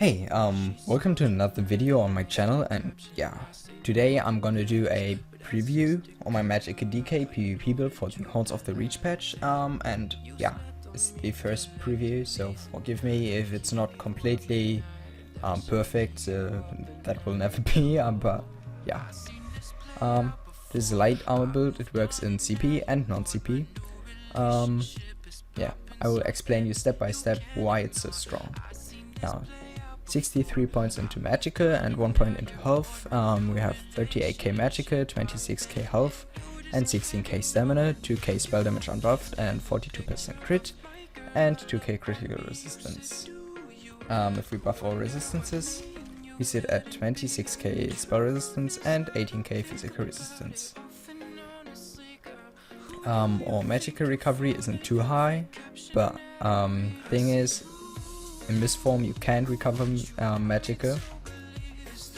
Hey, welcome to another video on my channel, and yeah, today I'm gonna do a preview on my Magicka DK PvP build for the Horns of the Reach patch, and yeah, it's the first preview, so forgive me if it's not completely perfect, that will never be, but yeah. This is a light armor build. It works in CP and non-CP. Yeah, I will explain you step by step why it's so strong. Now, 63 points into Magicka and 1 point into health. We have 38k Magicka, 26k health, and 16k stamina, 2k spell damage unbuffed, and 42% crit, and 2k critical resistance. If we buff all resistances, we sit at 26k spell resistance and 18k physical resistance. Our Magicka recovery isn't too high, but thing is, in Mist form you can't recover Magicka,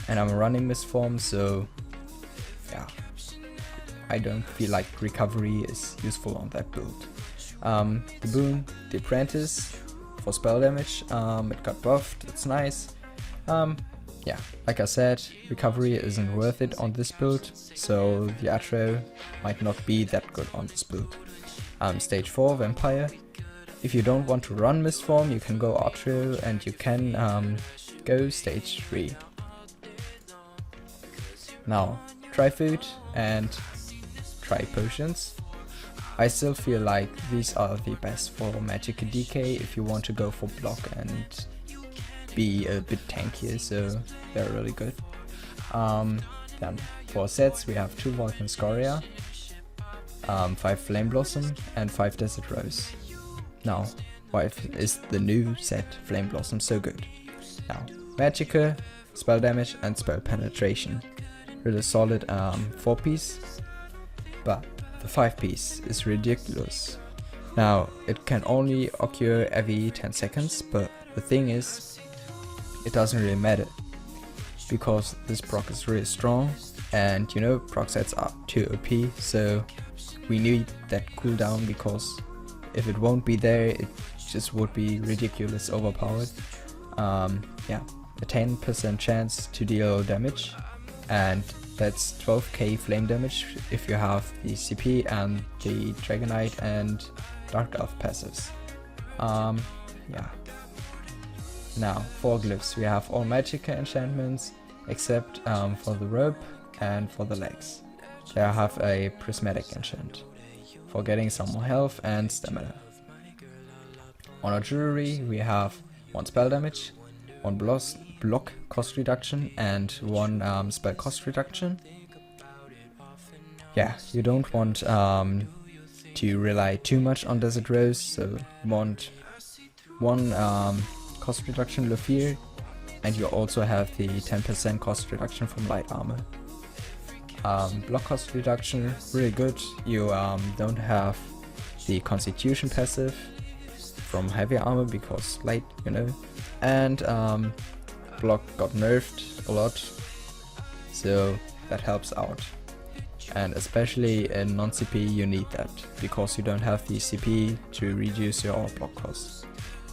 and I'm running Mist form, so yeah, I don't feel like recovery is useful on that build. The boon, the apprentice, for spell damage, it got buffed, it's nice. Yeah, like I said, recovery isn't worth it on this build, so the Atro might not be that good on this build. Stage 4, Vampire. If you don't want to run Mist form, you can go Atro, and you can go Stage 3. Now, try food and try potions. I still feel like these are the best for Magicka DK if you want to go for block and be a bit tankier, so they're really good. Then for sets we have 2 Vulcan Scoria, 5 Flame Blossom, and 5 Desert Rose. Now, why is the new set Flame Blossom so good? Now, Magicka, spell damage and spell penetration. Really solid 4 piece, but the 5 piece is ridiculous. Now, it can only occur every 10 seconds, but the thing is, it doesn't really matter, because this proc is really strong, and you know, proc sets are too OP, so we need that cooldown, because if it won't be there, it just would be ridiculous overpowered. Yeah, a 10% chance to deal damage, and that's 12k flame damage if you have the CP and the Dragonite and Dark Elf passives. Yeah. Now, for glyphs, we have all Magicka enchantments, except for the rope and for the legs. There I have a prismatic enchant, for getting some more health and stamina. On our jewelry, we have 1 spell damage, 1 block cost reduction, and 1 spell cost reduction. Yeah, you don't want to rely too much on Desert Rose, so you want 1 cost reduction Lufir, and you also have the 10% cost reduction from light armor. Block cost reduction, really good. You don't have the constitution passive from heavy armor because light, you know, and block got nerfed a lot, so that helps out. And especially in non-CP you need that, because you don't have the CP to reduce your block cost.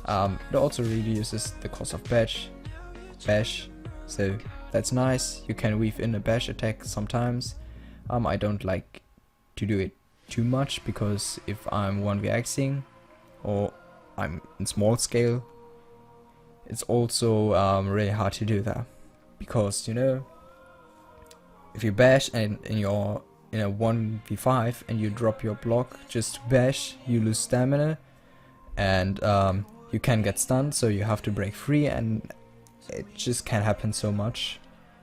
It also reduces the cost of bash, so that's nice. You can weave in a bash attack sometimes. I don't like to do it too much, because if I'm 1vxing or I'm in small scale, it's also really hard to do that, because you know, if you bash and you're in a 1v5 and you drop your block just to bash, you lose stamina, and you can get stunned, so you have to break free, and it just can happen so much.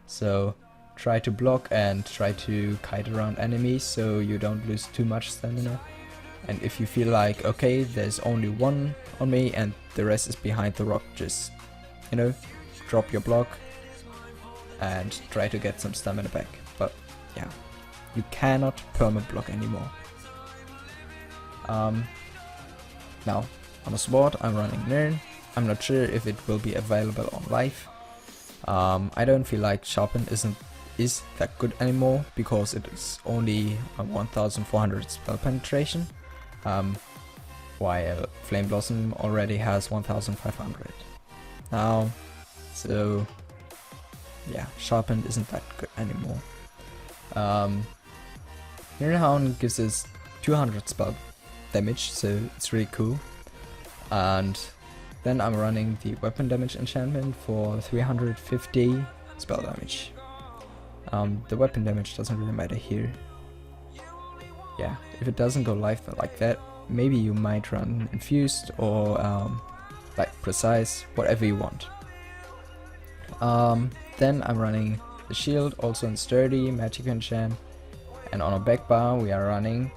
So try to block and try to kite around enemies so you don't lose too much stamina. And if you feel like, okay, there's only 1 on me and the rest is behind the rock, just, you know, drop your block and try to get some stamina back. But yeah, you cannot perma block anymore. Now, on a sword, I'm running Nirn. I'm not sure if it will be available on live. I don't feel like Sharpen is that good anymore, because it is only 1400 spell penetration, while Flame Blossom already has 1500. Now, so yeah, sharpened isn't that good anymore. Mirrorhound gives us 200 spell damage, so it's really cool. And then I'm running the weapon damage enchantment for 350 spell damage. The weapon damage doesn't really matter here. Yeah, if it doesn't go live like that, maybe you might run infused or like precise, whatever you want. Then I'm running the shield, also in sturdy, magic enchant, and on a back bar we are running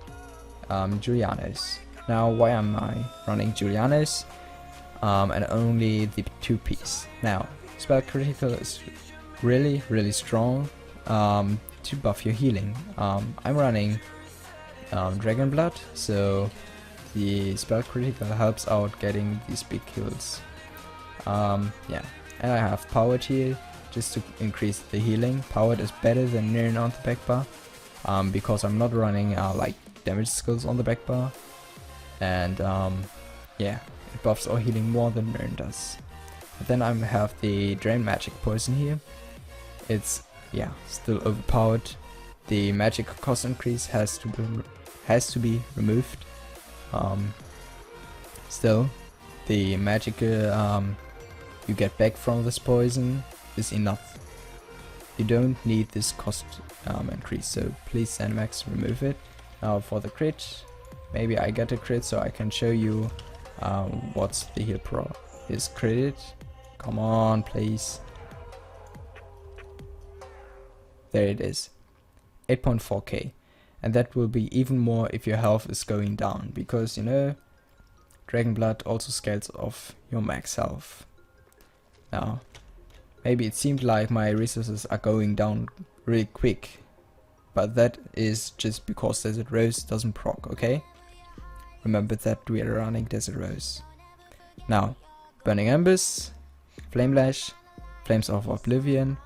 Julianos. Now, why am I running Julianos and only the 2-piece? Now, spell critical is really strong to buff your healing. I'm running Dragon Blood, so the spell critical helps out getting these big kills. Yeah, and I have Powered Heal just to increase the healing. Powered is better than Nirn on the back bar because I'm not running like damage skills on the back bar, and yeah, it buffs our healing more than Nirn does. But then I have the Drain Magic Poison here. It's still overpowered. The magic cost increase has to be removed. Still, the magic you get back from this poison is enough. You don't need this cost increase, so please ZeniMax remove it. Now for the crit, maybe I get a crit so I can show you what's the heal pro is critted. Come on, please. There it is, 8.4k, and that will be even more if your health is going down, because you know, Dragon Blood also scales off your max health. Now, maybe it seemed like my resources are going down really quick, but that is just because Desert Rose doesn't proc, okay? Remember that we are running Desert Rose. Now, Burning Embers, Flame Lash, Flames of Oblivion,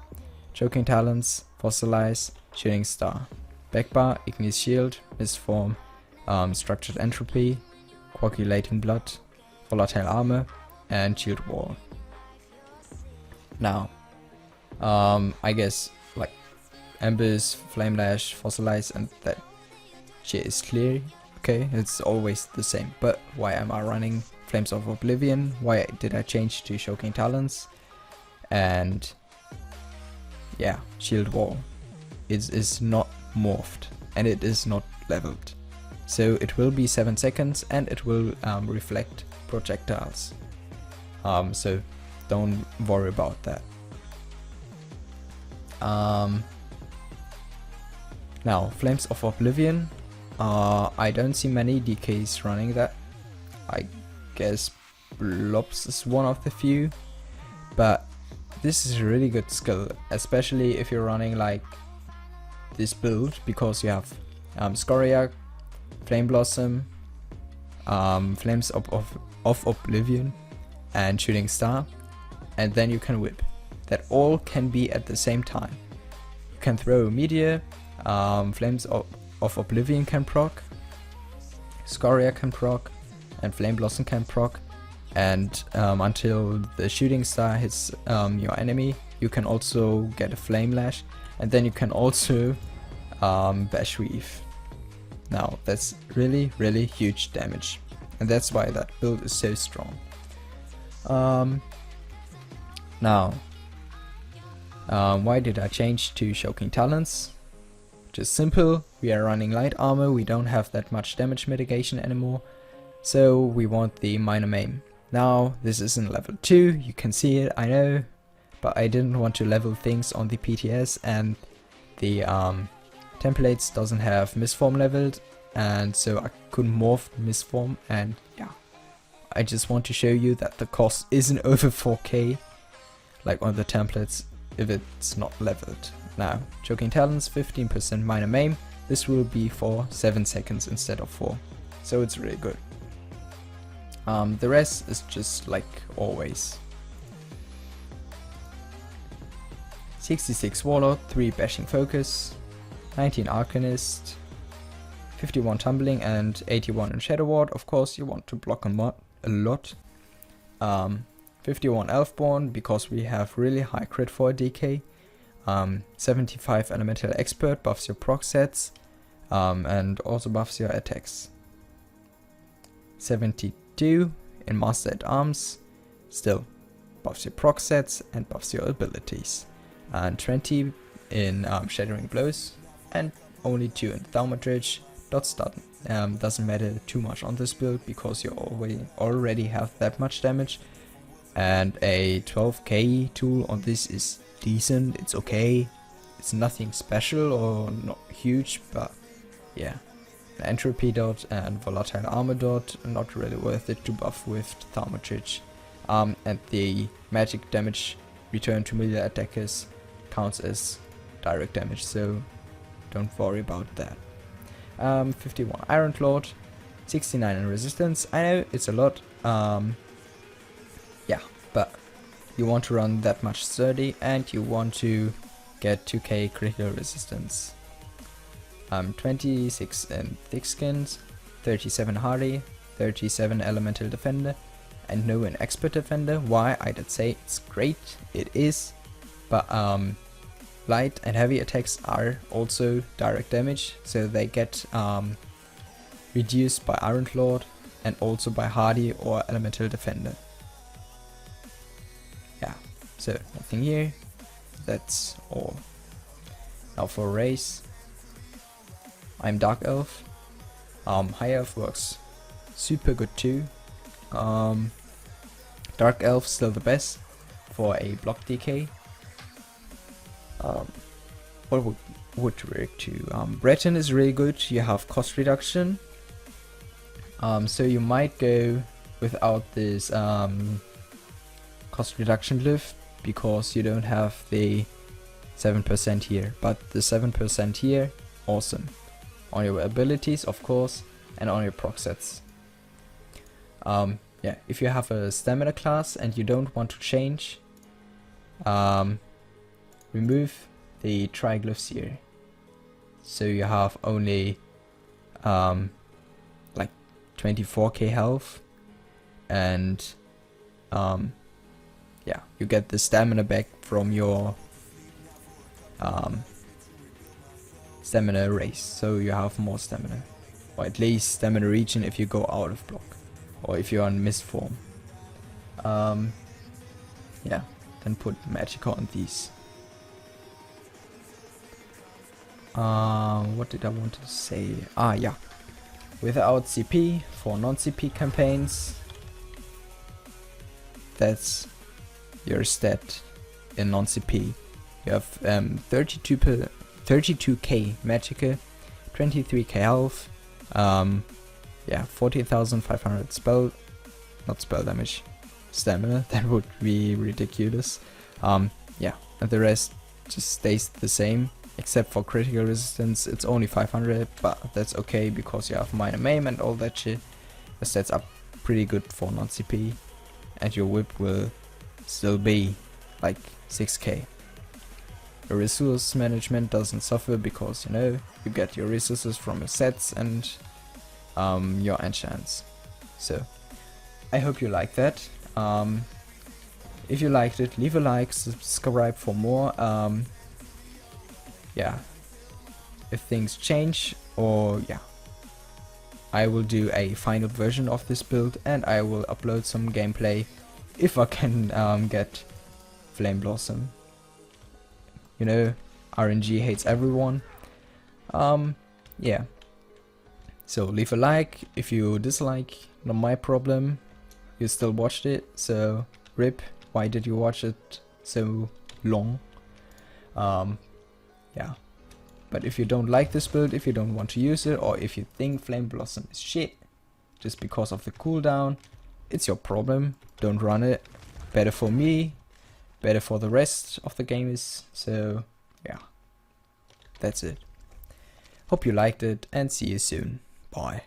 Choking Talons, Fossilize, Shooting Star, Backbar, Ignis Shield, Mistform, Structured Entropy, Coagulating Blood, Volatile Armor, and Shield Wall. Now, I guess like Embers, Flame Lash, Fossilize, and that shit is clear. Okay, it's always the same. But why am I running Flames of Oblivion? Why did I change to Choking Talons? And yeah, Shield Wall is not morphed and it is not leveled. So it will be 7 seconds and it will reflect projectiles. So don't worry about that. Now, Flames of Oblivion. I don't see many DKs running that. I guess Blobs is one of the few, but this is a really good skill, especially if you're running like this build, because you have Scoriac, Flame Blossom, Flames of Oblivion, and Shooting Star, and then you can whip. That all can be at the same time. You can throw Meteor, Flames of Oblivion can proc, Scoriac can proc, and Flame Blossom can proc, and until the Shooting Star hits your enemy, you can also get a Flame Lash, and then you can also Bash Weave. Now that's really huge damage, and that's why that build is so strong. Now, why did I change to Choking Talons? Just simple, we are running light armor, we don't have that much damage mitigation anymore, so we want the minor maim. Now this is in level 2, you can see it, I know, but I didn't want to level things on the PTS, and the templates doesn't have Mistform leveled, and so I couldn't morph Mistform, and yeah, I just want to show you that the cost isn't over 4k like on the templates if it's not leveled. Now, Choking Talons, 15% minor maim, this will be for 7 seconds instead of 4, so it's really good. The rest is just like always. 66 Warlord, 3 Bashing Focus, 19 Arcanist, 51 Tumbling, and 81 in Shadow Ward. Of course, you want to block a lot. 51 Elfborn because we have really high crit for a DK. 75 Elemental Expert buffs your proc sets and also buffs your attacks. 72 in Master at Arms, still buffs your proc sets and buffs your abilities. And 20 in Shattering Blows, and only 2 in Thaumaturge. Stun. Doesn't matter too much on this build because you already have that much damage. And a 12k tool on this is decent, it's okay. It's nothing special or not huge, but yeah. Entropy dot and Volatile Armor dot, not really worth it to buff with Thaumaturge. And the magic damage return to melee attackers counts as direct damage, so don't worry about that. 51 Ironclad, 69 in resistance. I know it's a lot, yeah, but you want to run that much sturdy and you want to get 2k critical resistance. 26 in Thick Skins, 37 Hardy, 37 Elemental Defender, and no in Expert Defender. Why? I did say it's great, it is, but light and heavy attacks are also direct damage, so they get reduced by Ironclad and also by Hardy or Elemental Defender. Yeah, so nothing here, that's all. Now for race, I'm Dark Elf. High Elf works super good too. Dark Elf still the best for a block DK. What would work too? Breton is really good, you have cost reduction. So you might go without this cost reduction lift because you don't have the 7% here, but the 7% here, awesome. On your abilities, of course, and on your proc sets. Yeah, if you have a stamina class and you don't want to change, remove the triglyphs here. So you have only like 24k health, and yeah, you get the stamina back from your stamina race, so you have more stamina, or at least stamina regen if you go out of block, or if you're on mist form. Yeah, then put Magicka on these. What did I want to say? Yeah, without CP for non-CP campaigns, that's your stat in non-CP. You have 32k Magicka, 23k health, yeah, 14,500 not spell damage, stamina, that would be ridiculous. Yeah, and the rest just stays the same, except for critical resistance, it's only 500, but that's okay because you have minor maim and all that shit. The stats are pretty good for non-CP, and your whip will still be like 6k. Your resource management doesn't suffer because, you know, you get your resources from your sets and your enchants. So I hope you like that. If you liked it, leave a like, subscribe for more. Yeah, if things change, or yeah, I will do a final version of this build and I will upload some gameplay if I can get Flame Blossom. You know, RNG hates everyone. Yeah. So leave a like. If you dislike, not my problem. You still watched it, so rip. Why did you watch it so long? Yeah. But if you don't like this build, if you don't want to use it, or if you think Flame Blossom is shit just because of the cooldown, it's your problem. Don't run it. Better for me, better for the rest of the gamers. So yeah, that's it. Hope you liked it and see you soon. Bye.